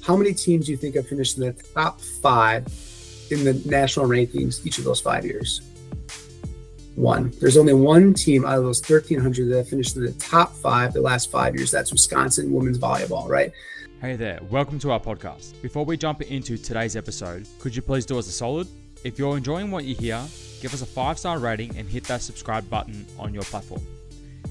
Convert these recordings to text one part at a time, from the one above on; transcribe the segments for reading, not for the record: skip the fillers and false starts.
How many teams do you think have finished in the top 5 in the national rankings each of those 5 years? 1. There's only one team out of those 1,300 that have finished in the top 5 the last 5 years. That's Wisconsin women's volleyball, right? Hey there, welcome to our podcast. Before we jump into today's episode, could you please do us a solid? If you're enjoying what you hear, give us a 5-star rating and hit that subscribe button on your platform.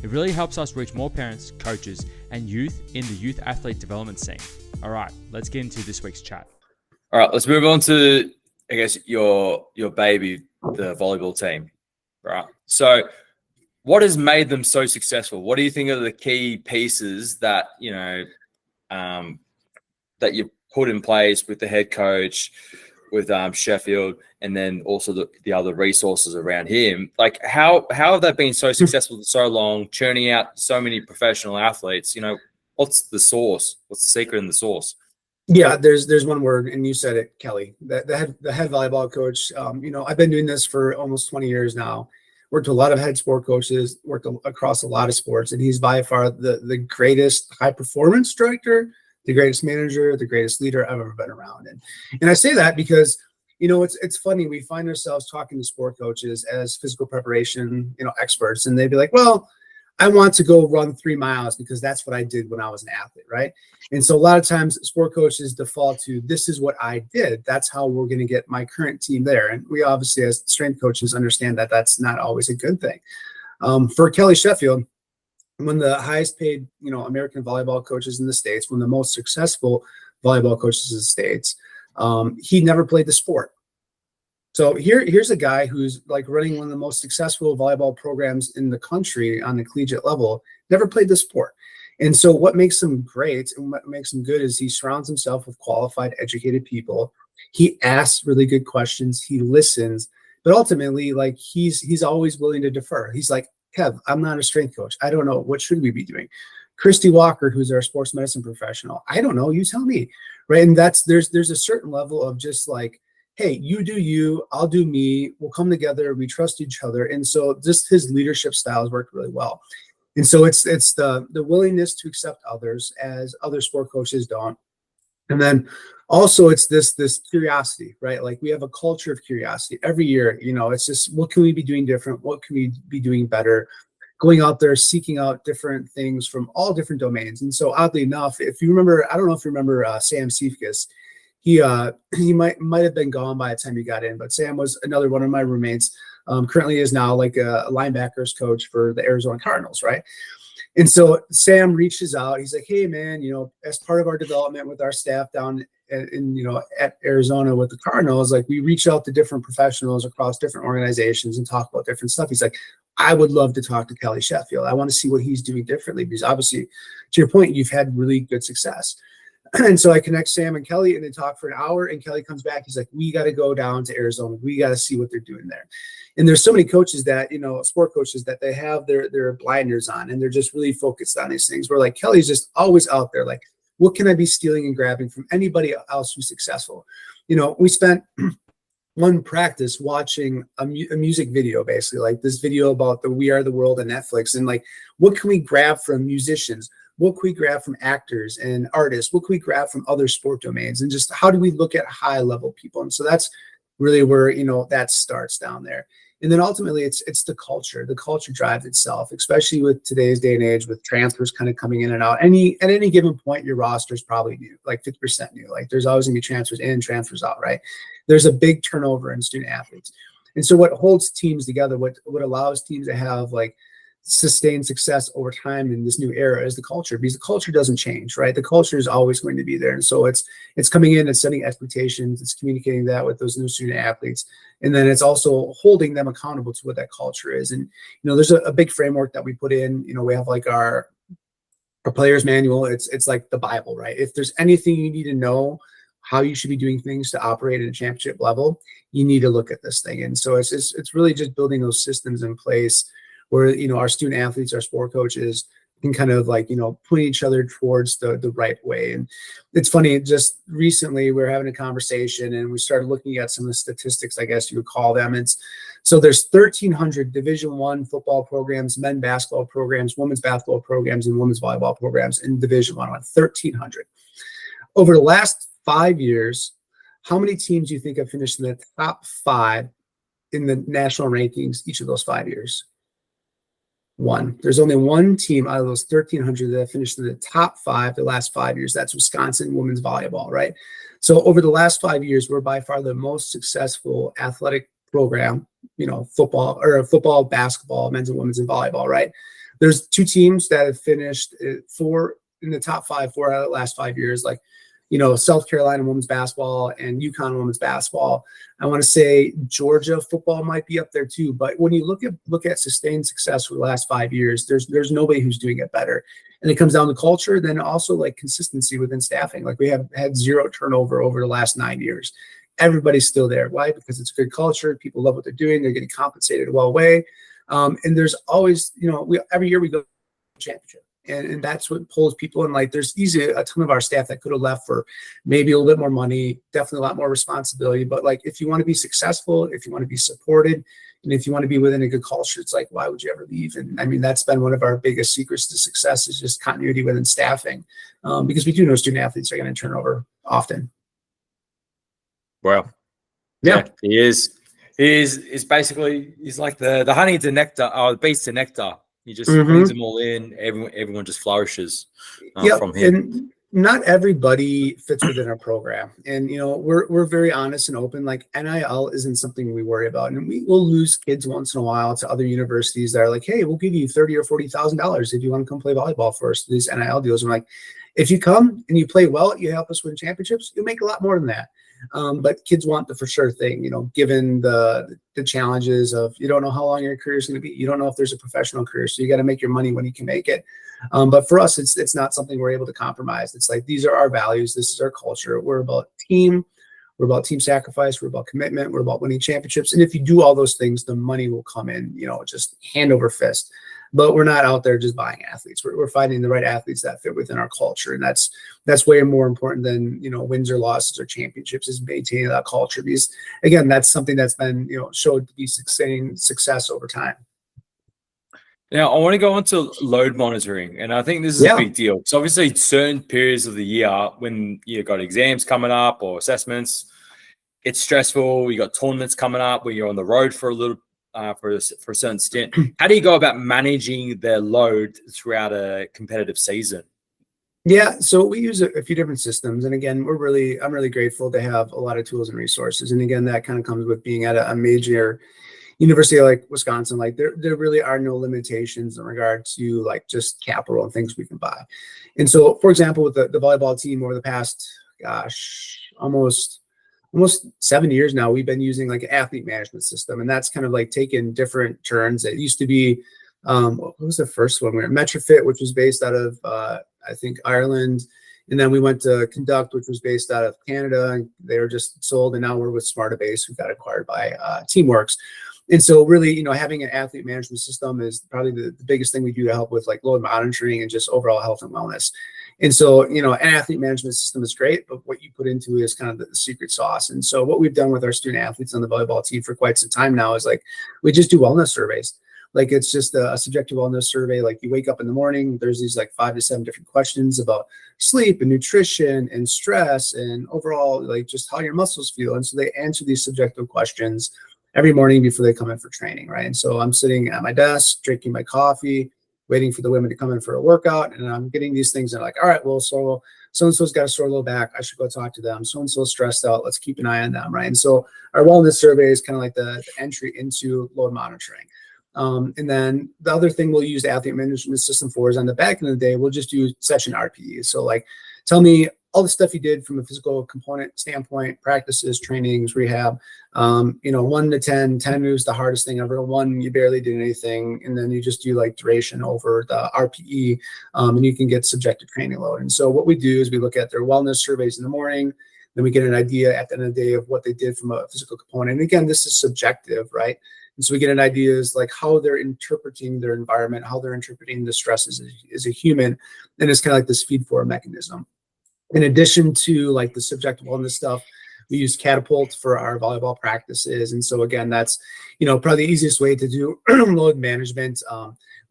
It really helps us reach more parents, coaches, and youth in the youth athlete development scene. All right, let's get into this week's chat. All right, let's move on to, I guess, your baby, the volleyball team, right? So what has made them so successful? What do you think are the key pieces that, that you put in place with the head coach, with Sheffield, and then also the other resources around him? Like, how have they been so successful for so long, churning out so many professional athletes? What's the source? What's the secret in the source? Yeah, there's one word, and you said it, Kelly. The head volleyball coach. I've been doing this for almost 20 years now. Worked with a lot of head sport coaches, worked across a lot of sports, and he's by far the greatest high performance director, the greatest manager, the greatest leader I've ever been around. And I say that because, it's funny. We find ourselves talking to sport coaches as physical preparation, experts, and they'd be like, well, I want to go run 3 miles because that's what I did when I was an athlete, right? And so a lot of times sport coaches default to, this is what I did. That's how we're going to get my current team there. And we obviously, as strength coaches, understand that that's not always a good thing. For Kelly Sheffield, one of the highest paid, American volleyball coaches in the States, one of the most successful volleyball coaches in the States, he never played the sport. So here's a guy who's like running one of the most successful volleyball programs in the country on the collegiate level, never played the sport. And so what makes him great and what makes him good is he surrounds himself with qualified, educated people. He asks really good questions. He listens, but ultimately, like he's always willing to defer. He's like, Kev, I'm not a strength coach. I don't know. What should we be doing? Christy Walker, who's our sports medicine professional, I don't know. You tell me, right? And there's a certain level of just like, hey, you do you, I'll do me, we'll come together, we trust each other. And so just his leadership style has worked really well. And so it's the willingness to accept others as other sport coaches don't. And then also it's this curiosity, right? Like we have a culture of curiosity every year. It's just, what can we be doing different? What can we be doing better? Going out there, seeking out different things from all different domains. And so oddly enough, if you remember, I don't know if you remember Sam Seifkes. He might have been gone by the time he got in, but Sam was another one of my roommates. Currently is now like a linebackers coach for the Arizona Cardinals, right? And so Sam reaches out. He's like, hey, man, as part of our development with our staff down at Arizona with the Cardinals, like we reach out to different professionals across different organizations and talk about different stuff. He's like, I would love to talk to Kelly Sheffield. I want to see what he's doing differently because obviously, to your point, you've had really good success. And so I connect Sam and Kelly and they talk for an hour and Kelly comes back. He's like, we got to go down to Arizona. We got to see what they're doing there. And there's so many coaches that, sport coaches that they have their blinders on and they're just really focused on these things. Where like Kelly's just always out there. Like, what can I be stealing and grabbing from anybody else who's successful? We spent one practice watching a music video, basically like this video about the We Are the World on Netflix. And like, what can we grab from musicians? What can we grab from actors and artists? What can we grab from other sport domains? And just how do we look at high level people? And so that's really where, that starts down there. And then ultimately it's the culture. The culture drives itself, especially with today's day and age with transfers kind of coming in and out. At any given point, your roster is probably new, like 50% new. Like there's always gonna be transfers in, transfers out, right? There's a big turnover in student athletes. And so what holds teams together, what allows teams to have like sustained success over time in this new era is the culture, because the culture doesn't change, right? The culture is always going to be there. And so it's coming in and setting expectations, it's communicating that with those new student athletes. And then it's also holding them accountable to what that culture is. And, there's a big framework that we put in, we have like our player's manual. It's like the Bible, right? If there's anything you need to know how you should be doing things to operate at a championship level, you need to look at this thing. And so it's really just building those systems in place where, our student athletes, our sport coaches can kind of like, point each other towards the right way. And it's funny, just recently we were having a conversation and we started looking at some of the statistics, I guess you would call them. So there's 1,300 Division I football programs, men's basketball programs, women's basketball programs, and women's volleyball programs in Division I, 1,300. Over the last 5 years, how many teams do you think have finished in the top 5 in the national rankings each of those 5 years? One. There's only one team out of those 1,300 that have finished in the top 5 the last 5 years. That's Wisconsin women's volleyball, right? So over the last 5 years, we're by far the most successful athletic program, football, basketball, men's and women's and volleyball, right? There's 2 teams that have finished 4 in the top 5 4 out of the last 5 years, like, South Carolina women's basketball and UConn women's basketball. I want to say Georgia football might be up there too. But when you look at sustained success for the last 5 years, there's nobody who's doing it better. And it comes down to culture, then also like consistency within staffing. Like we have had 0 turnover over the last 9 years. Everybody's still there. Why? Because it's a good culture. People love what they're doing. They're getting compensated well way. And there's always, every year we go to the championship. And that's what pulls people in. Like there's easily a ton of our staff that could have left for maybe a little bit more money, definitely a lot more responsibility. But like, if you want to be successful, if you want to be supported, and if you want to be within a good culture, it's like, why would you ever leave? And I mean, that's been one of our biggest secrets to success is just continuity within staffing, because we do know student athletes are going to turn over often. Well, yeah, he is. He's basically, he's like the honey to nectar, or the bees to nectar. He just brings them all in. Everyone just flourishes from him. And not everybody fits within our program. And, we're very honest and open. Like NIL isn't something we worry about. And we will lose kids once in a while to other universities that are like, hey, we'll give you $30,000 or $40,000 if you want to come play volleyball for us. These NIL deals. I'm like, if you come and you play well, you help us win championships, you'll make a lot more than that. But kids want the for sure thing, given the challenges of you don't know how long your career is going to be. You don't know if there's a professional career. So you got to make your money when you can make it. But for us, it's not something we're able to compromise. It's like, these are our values. This is our culture. We're about team. We're about team sacrifice. We're about commitment. We're about winning championships. And if you do all those things, the money will come in, just hand over fist. But we're not out there just buying athletes. We're finding the right athletes that fit within our culture. And that's way more important than, wins or losses or championships, is maintaining that culture. Because again, that's something that's been, showed to be sustaining success over time. Now, I want to go into load monitoring. And I think this is a big deal. So obviously certain periods of the year when you got exams coming up or assessments, it's stressful. You got tournaments coming up where you're on the road for a little for a certain stint. How do you go about managing their load throughout a competitive season? Yeah, so we use a few different systems. And again, I'm really grateful to have a lot of tools and resources. And again, that kind of comes with being at a major university like Wisconsin. Like there really are no limitations in regard to like just capital and things we can buy. And so, for example, with the volleyball team over the past, almost 7 years now, we've been using like an athlete management system. And that's kind of like taken different turns. It used to be, what was the first one? We were Metrofit, which was based out of, I think, Ireland. And then we went to Conduct, which was based out of Canada. And they were just sold. And now we're with Smartabase, who got acquired by Teamworks. And so really, having an athlete management system is probably the biggest thing we do to help with like load monitoring and just overall health and wellness. And so, an athlete management system is great, but what you put into it is kind of the secret sauce. And so what we've done with our student athletes on the volleyball team for quite some time now is like, we just do wellness surveys. Like it's just a subjective wellness survey. Like you wake up in the morning, there's these like 5 to 7 different questions about sleep and nutrition and stress and overall, like just how your muscles feel. And so they answer these subjective questions every morning before they come in for training, right? And so I'm sitting at my desk, drinking my coffee, waiting for the women to come in for a workout. And I'm getting these things and like, all right, well, so-and-so's got a sore low back. I should go talk to them. So-and-so's stressed out. Let's keep an eye on them, right? And so our wellness survey is kind of like the entry into load monitoring. And then the other thing we'll use the athlete management system for is on the back end of the day, we'll just do session RPE. So like, tell me all the stuff you did from a physical component standpoint, practices, trainings, rehab, 1 to 10, 10 is the hardest thing ever. 1, you barely did anything. And then you just do like duration over the RPE, and you can get subjective training load. And so what we do is we look at their wellness surveys in the morning, then we get an idea at the end of the day of what they did from a physical component. And again, this is subjective, right? And so we get an idea is like how they're interpreting their environment, how they're interpreting the stress as a human. And it's kind of like this feed forward mechanism. In addition to like the subjective wellness stuff, we use Catapult for our volleyball practices. And so again, that's, probably the easiest way to do load management.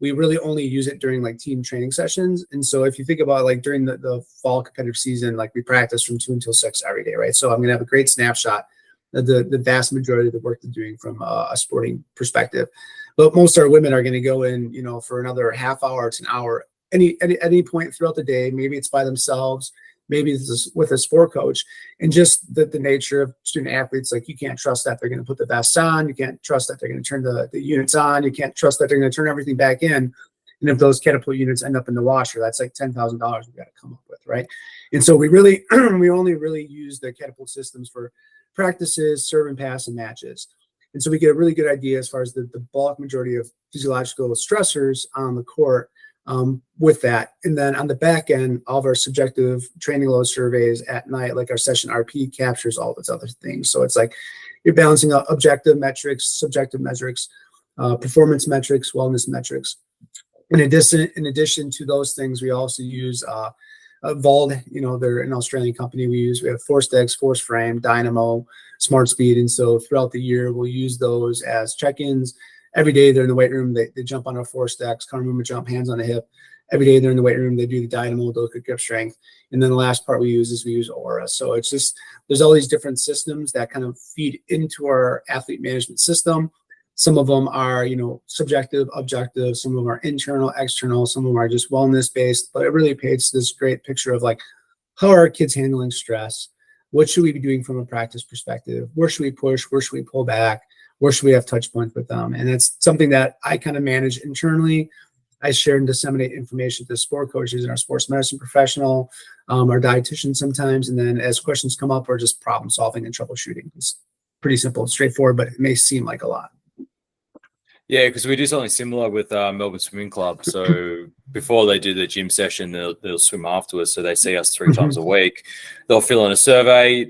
we really only use it during like team training sessions. And so if you think about like during the fall competitive season, like we practice from 2 until 6 every day, right? So I'm going to have a great snapshot of the vast majority of the work they're doing from a sporting perspective. But most of our women are going to go in, you know, for another half hour to an hour, any point throughout the day. Maybe it's by themselves, maybe it's with a sport coach, and just the nature of student athletes. Like you can't trust that they're going to put the vests on. You can't trust that they're going to turn the units on. You can't trust that they're going to turn everything back in. And if those catapult units end up in the washer, that's like $10,000 we've got to come up with, right? And so we really, we only really use the catapult systems for practices, serve and pass, and matches. And so we get a really good idea as far as the bulk majority of physiological stressors on the court with that. And then on the back end, all of our subjective training load surveys at night, like our session RP, captures all those other things. So it's like you're balancing out objective metrics, subjective metrics, performance metrics, wellness metrics. In addition to those things, we also use Vald, you know, they're an Australian company. We have ForceDex, Force Frame, Dynamo, Smart Speed. And so throughout the year, we'll use those as check-ins. Every day they're in the weight room, they jump on our ForceDex, counter movement jump, hands on the hip. Every day they're in the weight room, they do the Dynamo, the liquid grip strength. And then the last part we use Aura. So it's just, there's all these different systems that kind of feed into our athlete management system. Some of them are, you know, subjective, objective. Some of them are internal, external. Some of them are just wellness based. But it really paints this great picture of like, how are our kids handling stress? What should we be doing from a practice perspective? Where should we push? Where should we pull back? Where should we have touch points with them? And it's something that I kind of manage internally. I share and disseminate information to sport coaches and our sports medicine professional, our dietitian sometimes. And then as questions come up, we're just problem solving and troubleshooting. It's pretty simple, straightforward, but it may seem like a lot. Yeah, because we do something similar with Melbourne Swimming Club. So before they do the gym session, they'll swim afterwards. So they see us 3 times a week. They'll fill in a survey.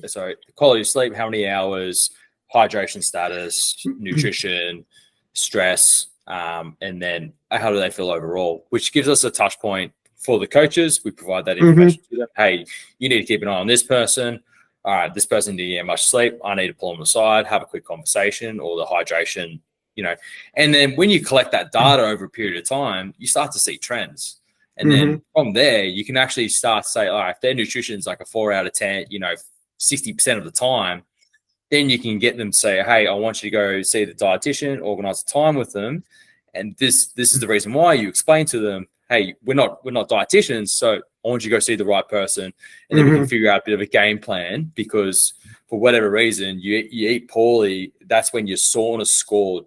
Sorry, quality of sleep, how many hours, hydration status, nutrition, stress, and then how do they feel overall, which gives us a touch point for the coaches. We provide that information to them. Hey, you need to keep an eye on this person. All right, this person didn't get much sleep. I need to pull them aside, have a quick conversation, or the hydration, you know. And then when you collect that data over a period of time, you start to see trends. And then from there, you can actually start to say, all right, if their nutrition is like a 4 out of 10, you know, 60% of the time, then you can get them to say, hey, I want you to go see the dietitian, organize a time with them. And this is the reason why. You explain to them, hey, we're not dietitians, so I want you to go see the right person. And then we can figure out a bit of a game plan, because for whatever reason, you eat poorly, that's when your soreness score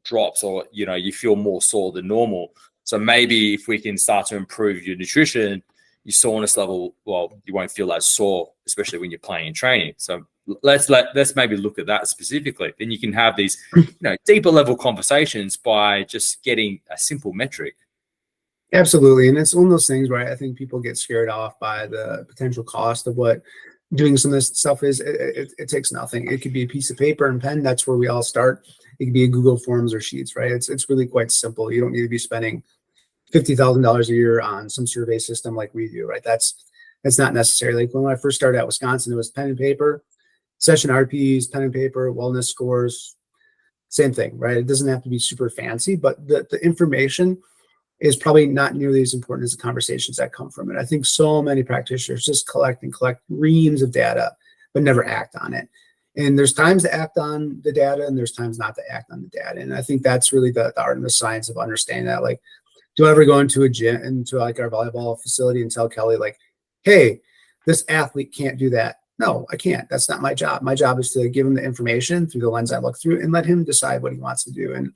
drops, or, you know, you feel more sore than normal. So maybe if we can start to improve your nutrition, your soreness level, well, you won't feel as sore, especially when you're playing and training. So let's maybe look at that specifically. Then you can have these, you know, deeper level conversations by just getting a simple metric. Absolutely. And it's one of those things where I think people get scared off by the potential cost of what doing some of this stuff is. It takes nothing. It could be a piece of paper and pen. That's where we all start. It could be a Google Forms or Sheets, right? It's really quite simple. You don't need to be spending $50,000 a year on some survey system like we do, right? That's not necessary. Like when I first started at Wisconsin, it was pen and paper, session RPs, pen and paper, wellness scores, same thing, right? It doesn't have to be super fancy, but the information is probably not nearly as important as the conversations that come from it. I think so many practitioners just collect reams of data, but never act on it. And there's times to act on the data, and there's times not to act on the data. And I think that's really the art and the science of understanding that. Like, do I ever go into a gym, into like our volleyball facility, and tell Kelly, like, hey, this athlete can't do that? No, I can't. That's not my job. My job is to give him the information through the lens I look through and let him decide what he wants to do. And,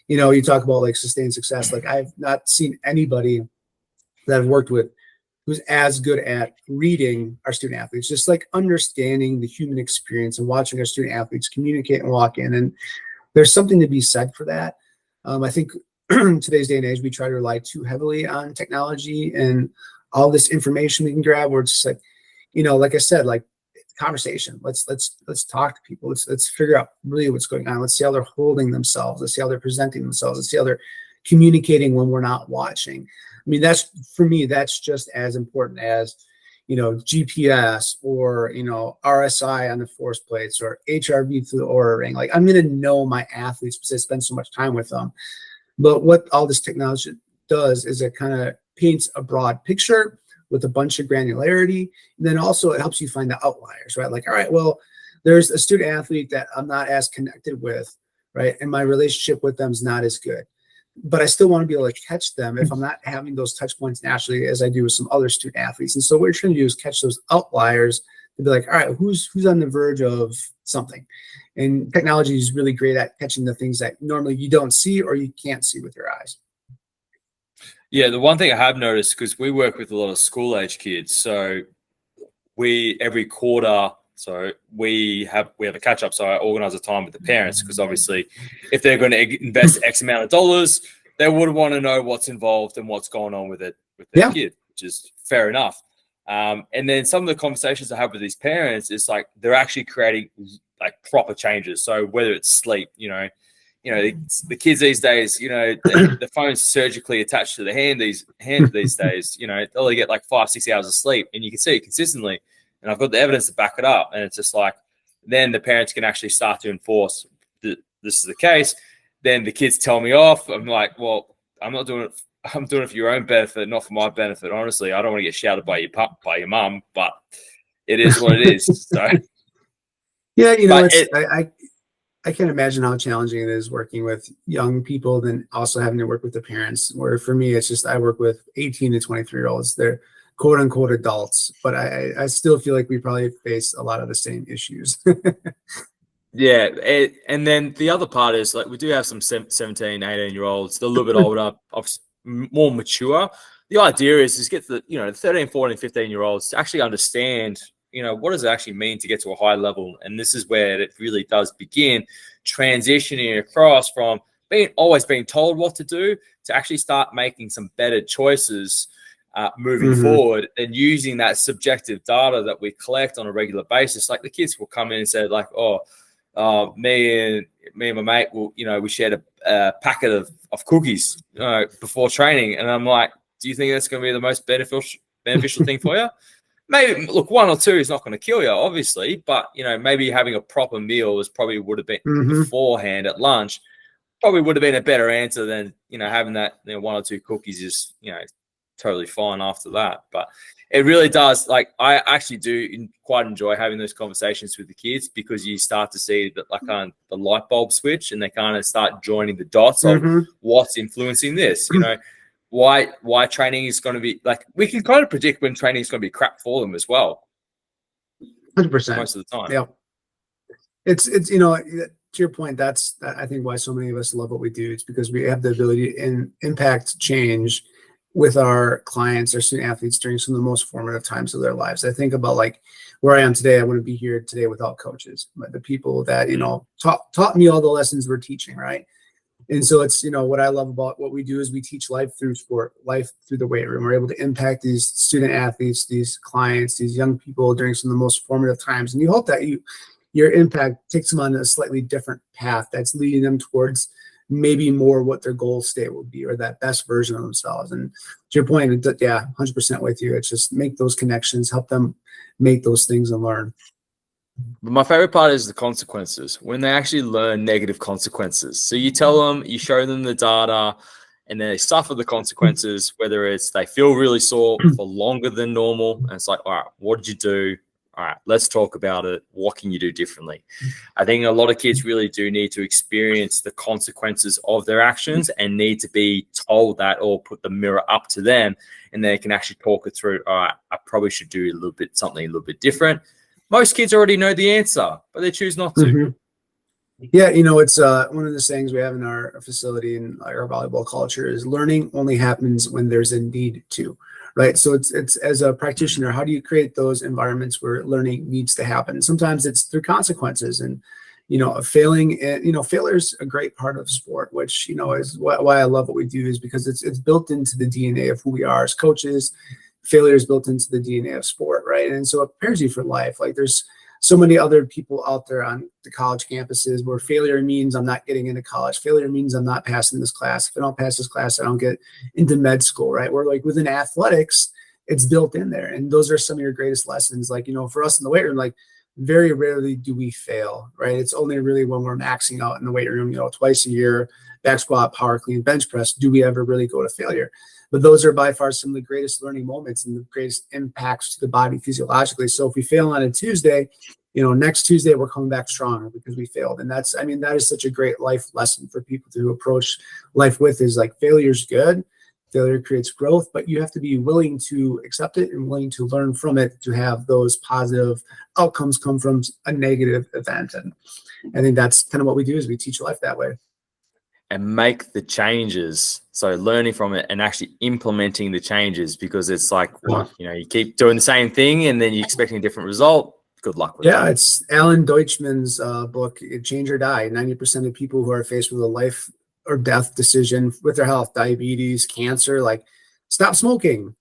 you know, you talk about like sustained success. Like, I've not seen anybody that I've worked with who's as good at reading our student athletes, just like understanding the human experience and watching our student athletes communicate and walk in. And there's something to be said for that. I think today's day and age, we try to rely too heavily on technology and all this information we can grab, where it's just like, you know, like I said, like, conversation. Let's talk to people. Let's figure out really what's going on. Let's see how they're holding themselves. Let's see how they're presenting themselves. Let's see how they're communicating when we're not watching. I mean, that's, for me, that's just as important as, you know, GPS or, you know, RSI on the force plates or HRV through the Oura ring. Like, I'm going to know my athletes because I spend so much time with them. But what all this technology does is it kind of paints a broad picture with a bunch of granularity. And then also it helps you find the outliers, right? Like, all right, well, there's a student athlete that I'm not as connected with, right? And my relationship with them is not as good. But I still want to be able to catch them if I'm not having those touch points naturally as I do with some other student athletes. And so what you're trying to do is catch those outliers to be like, all right, who's on the verge of something? And technology is really great at catching the things that normally you don't see or you can't see with your eyes. Yeah, the one thing I have noticed, because we work with a lot of school age kids, so every quarter, so we have a catch up. So I organize a time with the parents, because obviously if they're going to invest X amount of dollars, they would want to know what's involved and what's going on with it with their kid, which is fair enough. And then some of the conversations I have with these parents is like they're actually creating like proper changes. So whether it's sleep, the kids these days, the phone's surgically attached to the hand these days, they only get like 5-6 hours of sleep, and you can see it consistently. And I've got the evidence to back it up. And it's just like, then the parents can actually start to enforce that this is the case. Then the kids tell me off. I'm like, well, I'm not doing it. I'm doing it for your own benefit, not for my benefit. Honestly, I don't want to get shouted by your mum, but it is what it is. So yeah, I can't imagine how challenging it is working with young people, then also having to work with the parents. Where for me, it's just I work with 18 to 23-year-olds. They're quote unquote adults, but I still feel like we probably face a lot of the same issues. Yeah. And then the other part is like we do have some 17, 18-year-olds. They're a little bit older, obviously more mature. The idea is get the 13, 14, 15-year-olds to actually understand what does it actually mean to get to a high level? And this is where it really does begin transitioning across from always being told what to do to actually start making some better choices moving forward, and using that subjective data that we collect on a regular basis. Like the kids will come in and say like, me and my mate we shared a packet of cookies before training. And I'm like, do you think that's going to be the most beneficial thing for you? Maybe, look, 1 or 2 is not going to kill you, obviously, but, maybe having a proper meal would have been beforehand at lunch, probably would have been a better answer than, having that 1 or 2 cookies is, totally fine after that. But it really does, like, I actually do quite enjoy having those conversations with the kids, because you start to see that, like, the light bulb switch, and they kind of start joining the dots of what's influencing this, why training is going to be like, we can kind of predict when training is going to be crap for them as well. 100% most of the time. Yeah. It's to your point, that's I think why so many of us love what we do. It's because we have the ability to impact change with our clients, our student athletes, during some of the most formative times of their lives. I think about like where I am today. I wouldn't be here today without coaches, but the people that, taught me all the lessons we're teaching. Right. And so it's, what I love about what we do is we teach life through sport, life through the weight room. We're able to impact these student athletes, these clients, these young people during some of the most formative times. And you hope that your impact takes them on a slightly different path that's leading them towards maybe more what their goal state would be, or that best version of themselves. And to your point, 100% with you. It's just make those connections, help them make those things and learn. But my favorite part is the consequences, when they actually learn negative consequences. So you tell them, you show them the data, and then they suffer the consequences, whether it's they feel really sore for longer than normal. And it's like, all right, what did you do? All right, let's talk about it. What can you do differently? I think a lot of kids really do need to experience the consequences of their actions and need to be told that, or put the mirror up to them, and they can actually talk it through. All right, I probably should do something a little bit different. Most kids already know the answer, but they choose not to. Yeah, it's one of the sayings we have in our facility and our volleyball culture is learning only happens when there's a need to, right? So it's as a practitioner, how do you create those environments where learning needs to happen? Sometimes it's through consequences, and failure is a great part of sport, which is why I love what we do, is because it's built into the DNA of who we are as coaches. Failure is built into the DNA of sport, right? And so it prepares you for life. Like there's so many other people out there on the college campuses where failure means I'm not getting into college. Failure means I'm not passing this class. If I don't pass this class, I don't get into med school, right? Where like within athletics, it's built in there. And those are some of your greatest lessons. Like, for us in the weight room, like very rarely do we fail, right? It's only really when we're maxing out in the weight room, twice a year, back squat, power clean, bench press, do we ever really go to failure? But those are by far some of the greatest learning moments and the greatest impacts to the body physiologically. So if we fail on a Tuesday, next Tuesday we're coming back stronger because we failed. And that is such a great life lesson for people to approach life with, is like, failure's good. Failure creates growth, but you have to be willing to accept it and willing to learn from it to have those positive outcomes come from a negative event. And I think that's kind of what we do, is we teach life that way. And make the changes. So learning from it and actually implementing the changes, because it's like, you keep doing the same thing and then you're expecting a different result. Good luck with that. It's Alan Deutschman's book, Change or Die. 90% of people who are faced with a life or death decision with their health, diabetes, cancer, like, stop smoking,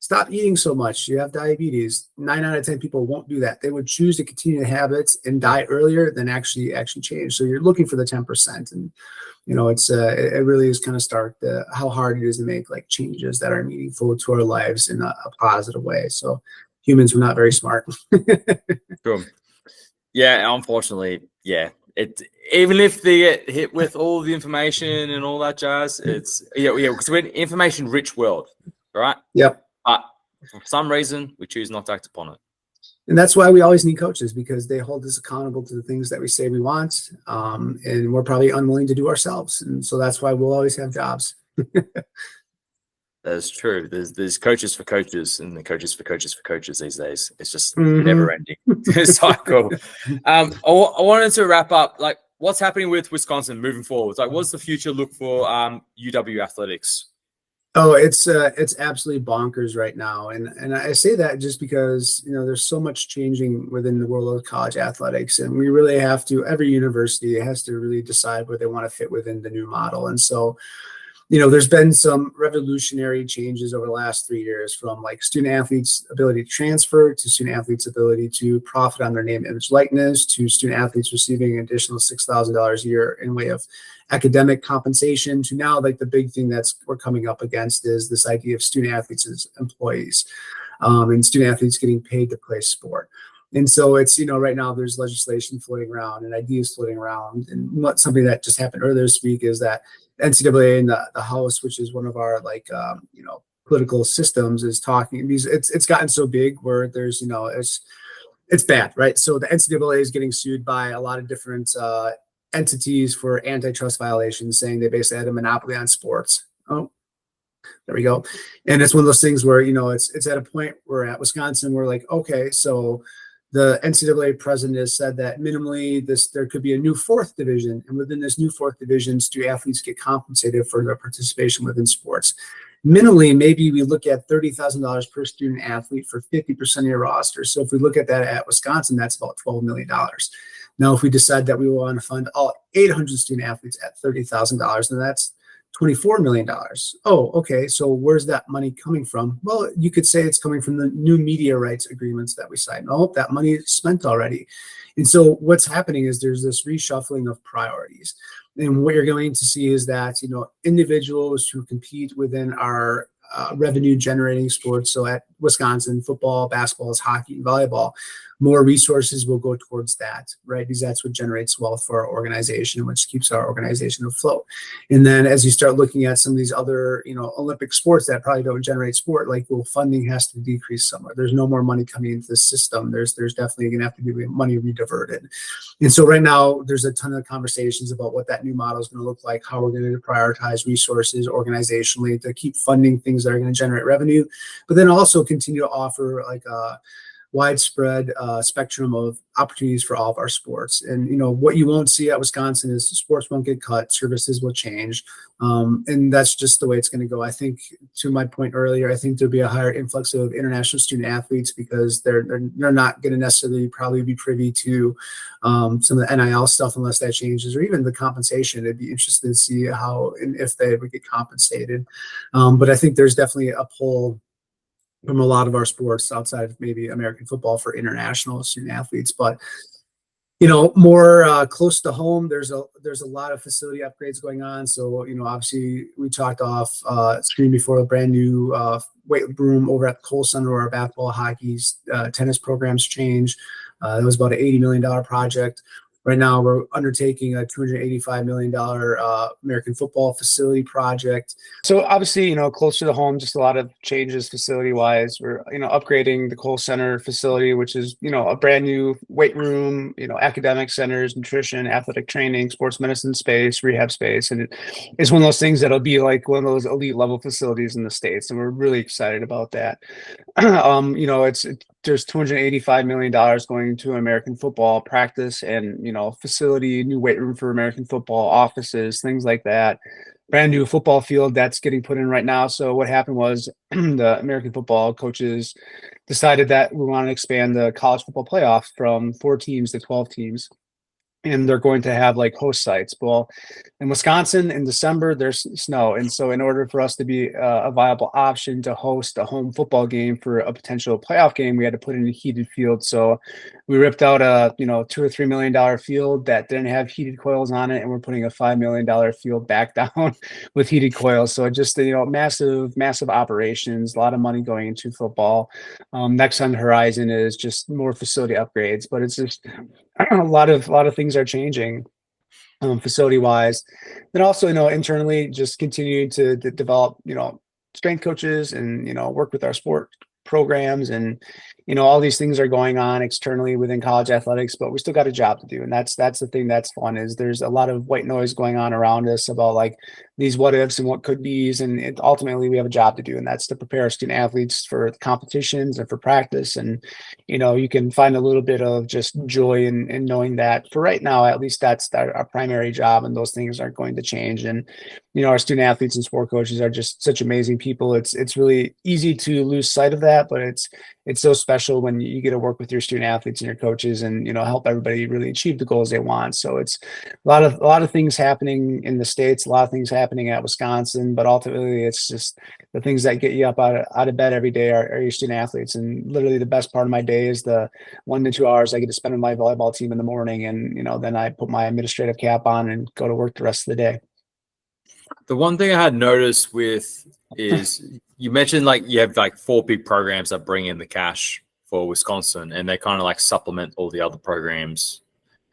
stop eating so much, you have diabetes. 9 out of 10 people won't do that. They would choose to continue the habits and die earlier than actually change. So you're looking for the 10%. And it really is kind of stark how hard it is to make like changes that are meaningful to our lives in a positive way. So humans were not very smart. Cool. Yeah, unfortunately, yeah. Even if they get hit with all the information and all that jazz, it's because we're in an information-rich world, right? Yep. But for some reason, we choose not to act upon it. And that's why we always need coaches, because they hold us accountable to the things that we say we want, and we're probably unwilling to do ourselves. And so that's why we'll always have jobs. That's true. There's coaches for coaches and the coaches for coaches for coaches these days. It's just never ending cycle. I wanted to wrap up, like, what's happening with Wisconsin moving forward? Like, what's the future look for UW athletics? Oh, it's absolutely bonkers right now. And I say that just because, there's so much changing within the world of college athletics, and we really have to, every university has to really decide where they want to fit within the new model. And so, there's been some revolutionary changes over the last 3 years, from like student athletes' ability to transfer, to student athletes' ability to profit on their name, image, likeness, to student athletes receiving an additional $6,000 a year in way of academic compensation, to now like the big thing we're coming up against is this idea of student athletes as employees, and student athletes getting paid to play sport. And so it's, right now there's legislation floating around and ideas floating around. And something that just happened earlier this week is that NCAA in the House, which is one of our political systems, is talking. It's gotten so big where there's, it's bad, right? So the NCAA is getting sued by a lot of different entities for antitrust violations, saying they basically had a monopoly on sports. Oh, there we go. And it's one of those things where, it's at a point where at Wisconsin, we're like, okay, so the NCAA president has said that minimally there could be a new fourth division. And within this new fourth division, student athletes get compensated for their participation within sports. Minimally, maybe we look at $30,000 per student athlete for 50% of your roster. So if we look at that at Wisconsin, that's about $12 million. Now, if we decide that we want to fund all 800 student athletes at $30,000, then that's $24 million. Oh, okay. So where's that money coming from? Well, you could say it's coming from the new media rights agreements that we signed. Oh, that money is spent already. And so what's happening is there's this reshuffling of priorities. And what you're going to see is that, individuals who compete within our revenue generating sports. So at Wisconsin, football, basketball, hockey, volleyball, more resources will go towards that, right? Because that's what generates wealth for our organization, which keeps our organization afloat. And then as you start looking at some of these other, Olympic sports that probably don't generate sport, like, well, funding has to decrease somewhere. There's no more money coming into the system. There's definitely going to have to be money rediverted. And so right now there's a ton of conversations about what that new model is going to look like, how we're going to prioritize resources organizationally to keep funding things that are going to generate revenue, but then also continue to offer like a widespread spectrum of opportunities for all of our sports. And, what you won't see at Wisconsin is sports won't get cut, services will change. And that's just the way it's going to go. I think, to my point earlier, I think there'll be a higher influx of international student athletes because they're not going to necessarily probably be privy to some of the NIL stuff unless that changes, or even the compensation. It'd be interesting to see how and if they would get compensated. But I think there's definitely a pull from a lot of our sports outside of maybe American football for international student athletes. But, more close to home, there's a lot of facility upgrades going on. So, obviously we talked off screen before, a brand new weight room over at the Kohl Center where our basketball, hockey, tennis programs change. It was about an $80 million project. Right now, we're undertaking a $285 million American football facility project. So obviously, closer to home, just a lot of changes facility-wise. We're, upgrading the Cole Center facility, which is, a brand new weight room, academic centers, nutrition, athletic training, sports medicine space, rehab space. And it's one of those things that'll be like one of those elite level facilities in the States. And we're really excited about that. There's $285 million going to American football practice and, facility, new weight room for American football, offices, things like that. Brand new football field that's getting put in right now. So what happened was the American football coaches decided that we want to expand the college football playoff from 4 teams to 12 teams. And they're going to have like host sites. Well, in Wisconsin in December, there's snow. And so in order for us to be a viable option to host a home football game for a potential playoff game, we had to put in a heated field. So we ripped out a, $2 or $3 million field that didn't have heated coils on it. And we're putting a $5 million field back down with heated coils. So just, massive operations, a lot of money going into football. Next on the horizon is just more facility upgrades, but it's just a lot of things are changing facility wise. Then also, internally just continue to develop, strength coaches and, work with our sport programs and, all these things are going on externally within college athletics, but we still got a job to do. And that's the thing that's fun is there's a lot of white noise going on around us about like these what ifs and what could be's. And ultimately we have a job to do. And that's to prepare student athletes for the competitions and for practice. And, you can find a little bit of just joy in knowing that for right now, at least that's our primary job. And those things aren't going to change. And, our student athletes and sport coaches are just such amazing people. It's really easy to lose sight of that, but it's so special when you get to work with your student athletes and your coaches and, help everybody really achieve the goals they want. So it's a lot of things happening in the States, a lot of things happening at Wisconsin, but ultimately it's just the things that get you up out of bed every day are your student athletes. And literally the best part of my day is the 1 to 2 hours I get to spend with my volleyball team in the morning. And, then I put my administrative cap on and go to work the rest of the day. The one thing I had noticed with is you mentioned like you have like 4 big programs that bring in the cash for Wisconsin and they kind of like supplement all the other programs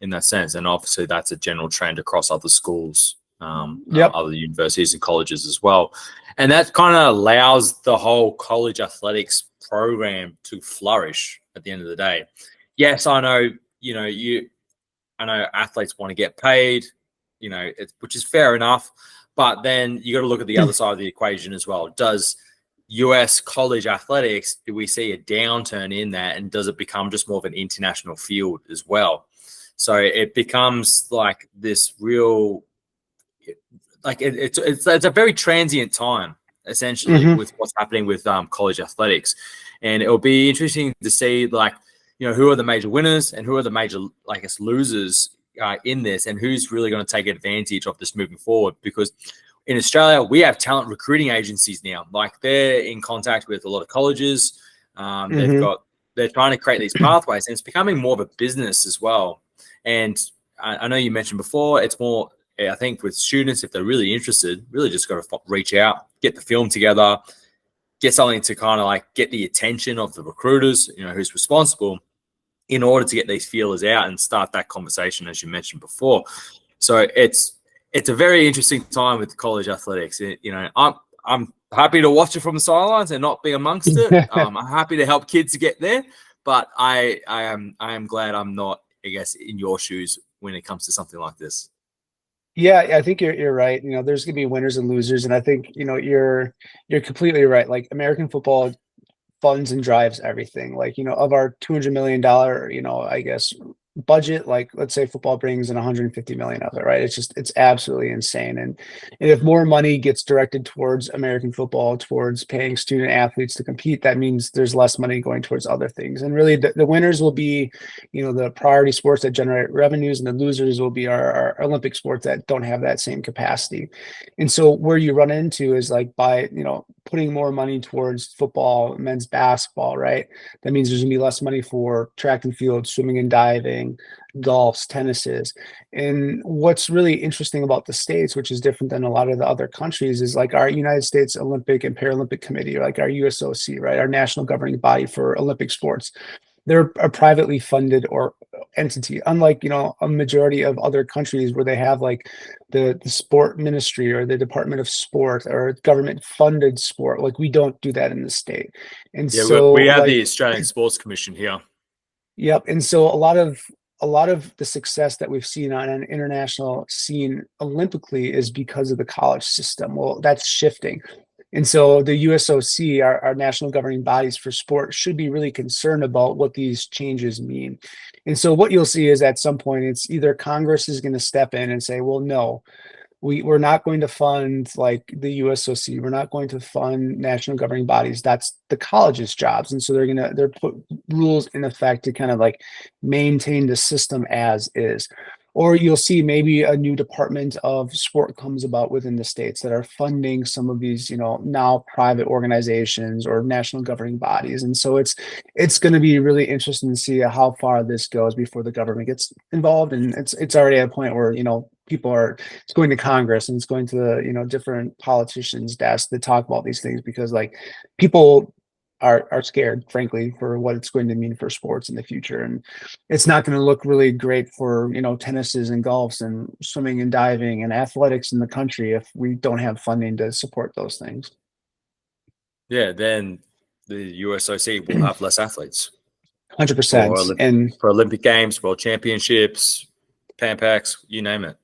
in that sense. And obviously that's a general trend across other schools, other universities and colleges as well. And that kind of allows the whole college athletics program to flourish at the end of the day. Yes, I know, I know athletes want to get paid, which is fair enough. But then you got to look at the other side of the equation as well. Does US college athletics, do we see a downturn in that? And does it become just more of an international field as well? So it becomes like this real, like it's a very transient time, essentially, with what's happening with college athletics. And it'll be interesting to see, like, who are the major winners and who are the major, I guess, losers in this, and who's really going to take advantage of this moving forward. Because in Australia, we have talent recruiting agencies now. Like they're in contact with a lot of colleges. They're trying to create these pathways, and it's becoming more of a business as well. And I know you mentioned before, it's more, I think with students, if they're really interested, really just got to reach out, get the film together, get something to kind of like get the attention of the recruiters, who's responsible, in order to get these feelers out and start that conversation, as you mentioned before. So it's a very interesting time with college athletics. I'm happy to watch it from the sidelines and not be amongst it. I'm happy to help kids to get there, but I am glad I'm not, I guess, in your shoes when it comes to something like this. Yeah, I think you're right. There's gonna be winners and losers, and I think you're completely right. Like American football funds and drives everything. Like, of our $200 million, I guess, budget, like let's say football brings in 150 million of it, right? It's absolutely insane. And if more money gets directed towards American football, towards paying student athletes to compete, that means there's less money going towards other things. And really the winners will be, the priority sports that generate revenues, and the losers will be our Olympic sports that don't have that same capacity. And so where you run into is like by, putting more money towards football, men's basketball, right? That means there's gonna be less money for track and field, swimming and diving, golfs, tennises. And what's really interesting about the States, which is different than a lot of the other countries, is like our United States Olympic and Paralympic Committee, or like our USOC, right? Our national governing body for Olympic sports. They're a privately funded or entity, unlike, a majority of other countries where they have like the sport ministry or the Department of Sport or government funded sport. Like we don't do that in the state. And Yeah, so we have like, the Australian Sports Commission here. yep. And so a lot of the success that we've seen on an international scene Olympically is because of the college system. Well, that's shifting. And so the USOC, our national governing bodies for sport, should be really concerned about what these changes mean. And so what you'll see is at some point, it's either Congress is going to step in and say, well, no, we're not going to fund like the USOC. We're not going to fund national governing bodies. That's the college's jobs. And so they're put rules in effect to kind of like maintain the system as is. Or you'll see maybe a new department of sport comes about within the states that are funding some of these, now private organizations or national governing bodies. And so it's going to be really interesting to see how far this goes before the government gets involved. And it's already at a point where, it's going to Congress and it's going to, different politicians' desks to talk about these things because like people are scared, frankly, for what it's going to mean for sports in the future. And it's not going to look really great for, tennises and golfs and swimming and diving and athletics in the country if we don't have funding to support those things. Yeah, then the USOC will have less athletes. 100%. And for Olympic Games, World Championships, Pan Pacs, you name it.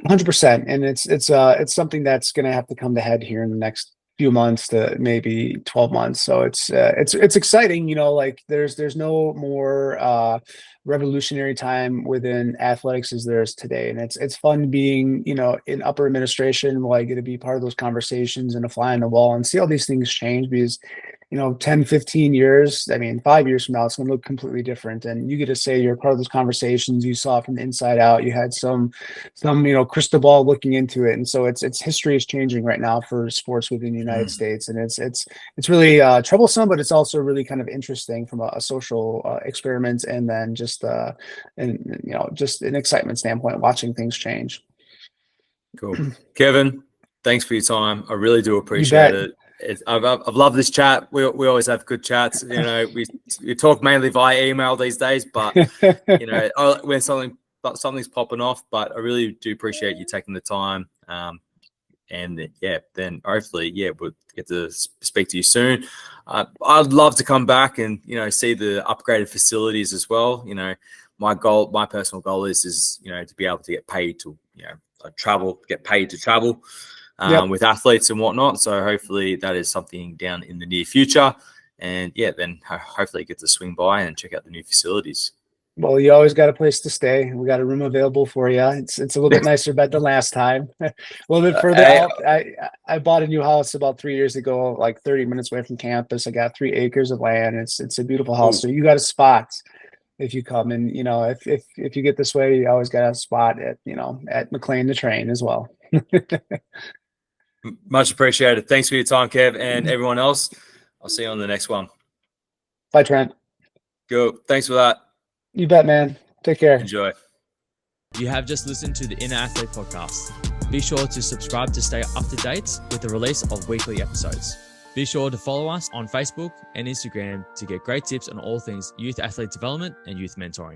100%. And it's something that's going to have to come to head here in the next few months to maybe 12 months. So it's exciting, like there's no more revolutionary time within athletics as there is today. And it's fun being, in upper administration, where I get to be part of those conversations and a fly on the wall and see how these things change because 10, 15 years, 5 years from now, it's going to look completely different. And you get to say you're part of those conversations. You saw it from the inside out. You had some crystal ball looking into it. And so it's history is changing right now for sports within the United States. And it's really troublesome, but it's also really kind of interesting from a social experiment. And then just just an excitement standpoint, watching things change. Cool. Kevin, thanks for your time. I really do appreciate it. I've loved this chat. We always have good chats. We talk mainly via email these days, but when something's popping off. But I really do appreciate you taking the time. And then hopefully, we'll get to speak to you soon. I'd love to come back and see the upgraded facilities as well. My personal goal is to be able to get paid to travel. With athletes and whatnot. So hopefully that is something down in the near future. And then hopefully get to swing by and check out the new facilities. Well, you always got a place to stay. We got a room available for you. It's a little bit nicer bed than last time. A little bit further out. I bought a new house about 3 years ago, like 30 minutes away from campus. I got 3 acres of land. It's a beautiful house. So you got a spot if you come. And, if you get this way, you always got a spot at McLean the Train as well. Much appreciated. Thanks for your time, Kev, and everyone else. I'll see you on the next one. Bye, Trent. Go. Thanks for that. You bet, man. Take care. Enjoy. You have just listened to the Inner Athlete podcast. Be sure to subscribe to stay up to date with the release of weekly episodes. Be sure to follow us on Facebook and Instagram to get great tips on all things youth athlete development and youth mentoring.